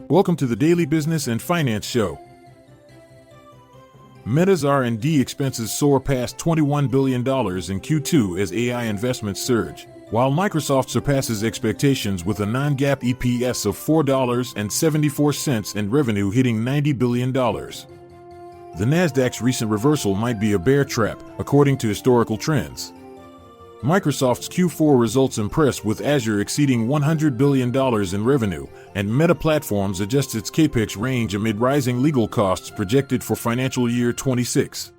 Welcome to the Daily Business and Finance Show. Meta's R&D expenses soar past $21 billion in Q2 as AI investments surge, while Microsoft surpasses expectations with a non-GAAP EPS of $4.74 and revenue hitting $90 billion. The Nasdaq's recent reversal might be a bear trap, according to historical trends. Microsoft's Q4 results impress, with Azure exceeding $100 billion in revenue, and Meta Platforms adjusts its CapEx range amid rising legal costs projected for financial year 26.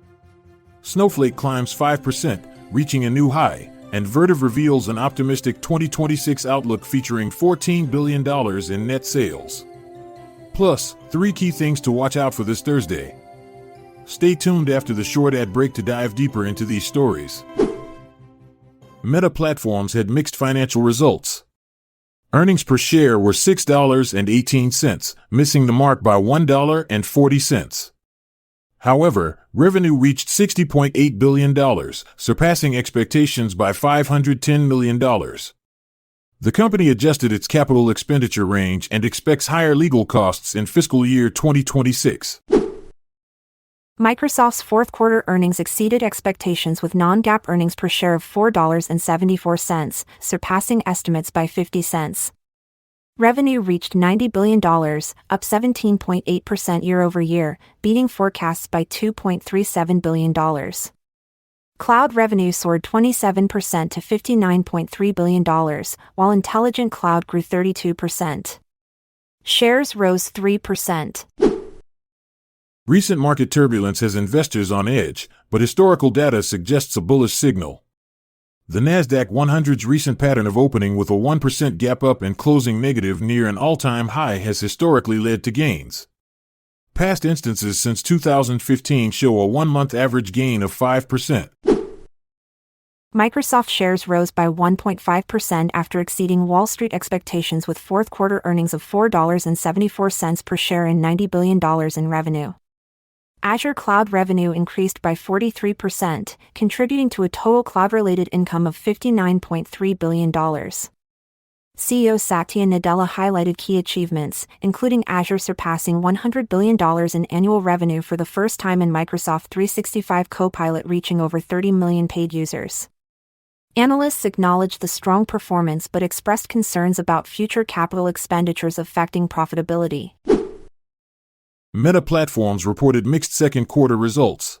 Snowflake climbs 5%, reaching a new high, and Vertiv reveals an optimistic 2026 outlook featuring $14 billion in net sales. Plus, 3 key things to watch out for this Thursday. Stay tuned after the short ad break to dive deeper into these stories. Meta Platforms had mixed financial results. Earnings per share were $6.18, missing the mark by $1.40. However, revenue reached $60.8 billion, surpassing expectations by $510 million. The company adjusted its capital expenditure range and expects higher legal costs in fiscal year 2026. Microsoft's fourth quarter earnings exceeded expectations with non-GAAP earnings per share of $4.74, surpassing estimates by 50 cents. Revenue reached $90 billion, up 17.8% year-over-year, beating forecasts by $2.37 billion. Cloud revenue soared 27% to $59.3 billion, while Intelligent Cloud grew 32%. Shares rose 3%. Recent market turbulence has investors on edge, but historical data suggests a bullish signal. The Nasdaq 100's recent pattern of opening with a 1% gap up and closing negative near an all-time high has historically led to gains. Past instances since 2015 show a one-month average gain of 5%. Microsoft shares rose by 1.5% after exceeding Wall Street expectations with fourth quarter earnings of $4.74 per share and $90 billion in revenue. Azure cloud revenue increased by 43%, contributing to a total cloud-related income of $59.3 billion. CEO Satya Nadella highlighted key achievements, including Azure surpassing $100 billion in annual revenue for the first time and Microsoft 365 Copilot reaching over 30 million paid users. Analysts acknowledged the strong performance but expressed concerns about future capital expenditures affecting profitability. Meta Platforms reported mixed second quarter results.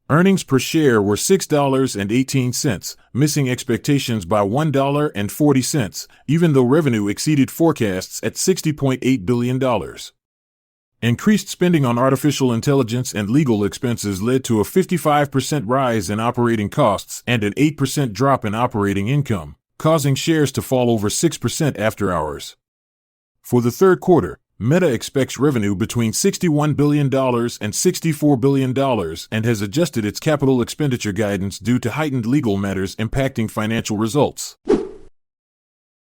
Earnings per share were $6.18, missing expectations by $1.40, even though revenue exceeded forecasts at $60.8 billion. Increased spending on artificial intelligence and legal expenses led to a 55% rise in operating costs and an 8% drop in operating income, causing shares to fall over 6% after hours. For the third quarter, Meta expects revenue between $61 billion and $64 billion and has adjusted its capital expenditure guidance due to heightened legal matters impacting financial results.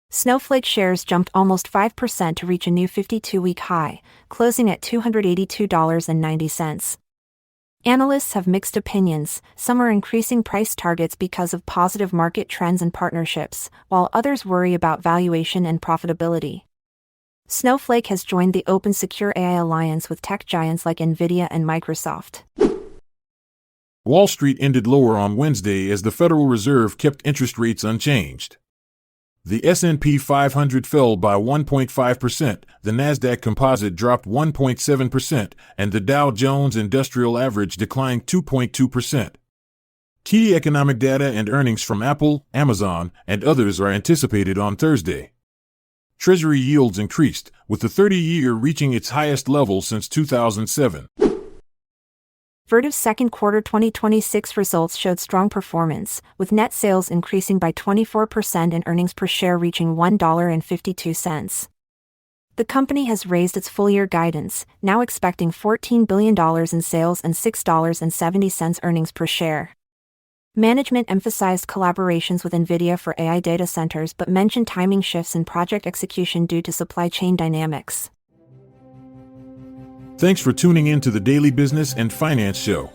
Snowflake shares jumped almost 5% to reach a new 52-week high, closing at $282.90. Analysts have mixed opinions. Some are increasing price targets because of positive market trends and partnerships, while others worry about valuation and profitability. Snowflake has joined the Open Secure AI Alliance with tech giants like NVIDIA and Microsoft. Wall Street ended lower on Wednesday as the Federal Reserve kept interest rates unchanged. The S&P 500 fell by 1.5%, the Nasdaq Composite dropped 1.7%, and the Dow Jones Industrial Average declined 2.2%. Key economic data and earnings from Apple, Amazon, and others are anticipated on Thursday. Treasury yields increased, with the 30-year reaching its highest level since 2007. Vertiv's second quarter 2026 results showed strong performance, with net sales increasing by 24% and earnings per share reaching $1.52. The company has raised its full-year guidance, now expecting $14 billion in sales and $6.70 earnings per share. Management emphasized collaborations with NVIDIA for AI data centers but mentioned timing shifts in project execution due to supply chain dynamics. Thanks for tuning in to the Daily Business and Finance Show.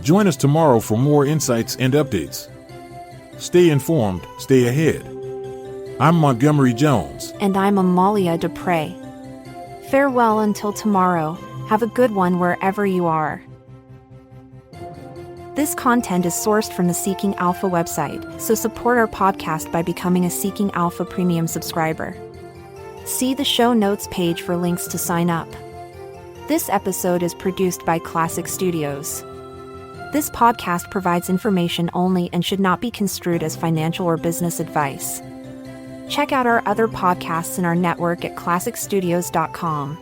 Join us tomorrow for more insights and updates. Stay informed, stay ahead. I'm Montgomery Jones. And I'm Amalia Dupre. Farewell until tomorrow. Have a good one wherever you are. This content is sourced from the Seeking Alpha website, so support our podcast by becoming a Seeking Alpha premium subscriber. See the show notes page for links to sign up. This episode is produced by Classic Studios. This podcast provides information only and should not be construed as financial or business advice. Check out our other podcasts in our network at classicstudios.com.